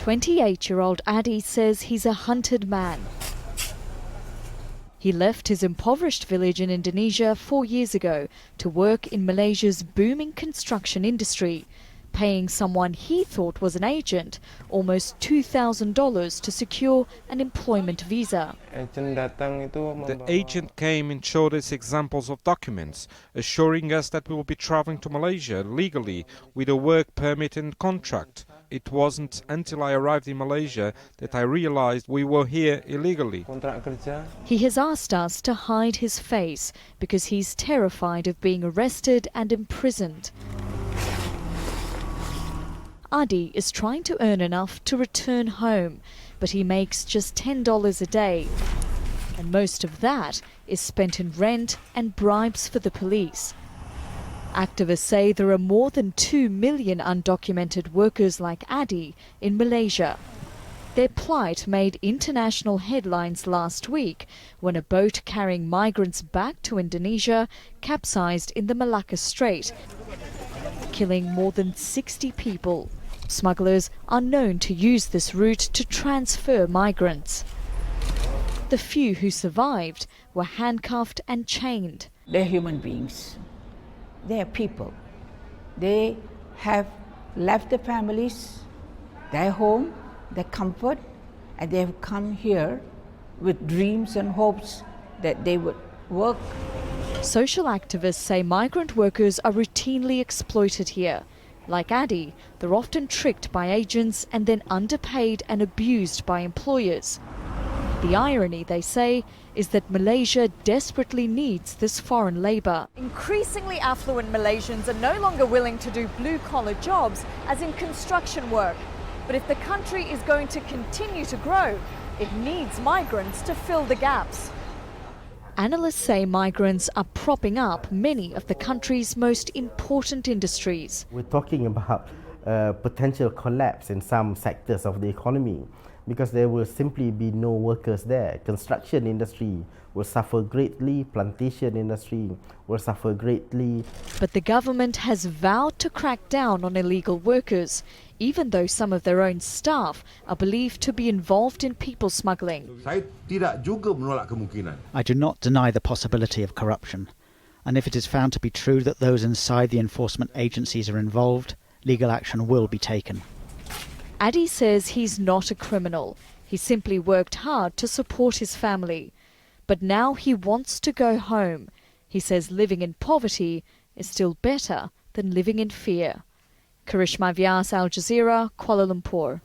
28-year-old Adi says he's a hunted man. He left his impoverished village in Indonesia 4 years ago to work in Malaysia's booming construction industry, paying someone he thought was an agent almost $2,000 to secure an employment visa. The agent came and showed us examples of documents, assuring us that we will be traveling to Malaysia legally with a work permit and contract. It wasn't until I arrived in Malaysia that I realized we were here illegally. He has asked us to hide his face because he's terrified of being arrested and imprisoned. Adi is trying to earn enough to return home, but he makes just $10 a day. And most of that is spent in rent and bribes for the police. Activists say there are more than 2 million undocumented workers like Adi in Malaysia. Their plight made international headlines last week when a boat carrying migrants back to Indonesia capsized in the Malacca Strait, killing more than 60 people. Smugglers are known to use this route to transfer migrants. The few who survived were handcuffed and chained. They're human beings. They are people. They have left their families, their home, their comfort, and they have come here with dreams and hopes that they would work. Social activists say migrant workers are routinely exploited here. Like Adi, they're often tricked by agents and then underpaid and abused by employers. The irony, they say, is that Malaysia desperately needs this foreign labour. Increasingly affluent Malaysians are no longer willing to do blue-collar jobs, as in construction work. But if the country is going to continue to grow, it needs migrants to fill the gaps. Analysts say migrants are propping up many of the country's most important industries. We're talking about potential collapse in some sectors of the economy because there will simply be no workers there. Construction industry will suffer greatly, plantation industry will suffer greatly. But the government has vowed to crack down on illegal workers, even though some of their own staff are believed to be involved in people smuggling. I do not deny the possibility of corruption, and if it is found to be true that those inside the enforcement agencies are involved, legal action will be taken. Adi says he's not a criminal. He simply worked hard to support his family. But now he wants to go home. He says living in poverty is still better than living in fear. KARISHMA, VYAS, Al Jazeera, Kuala Lumpur.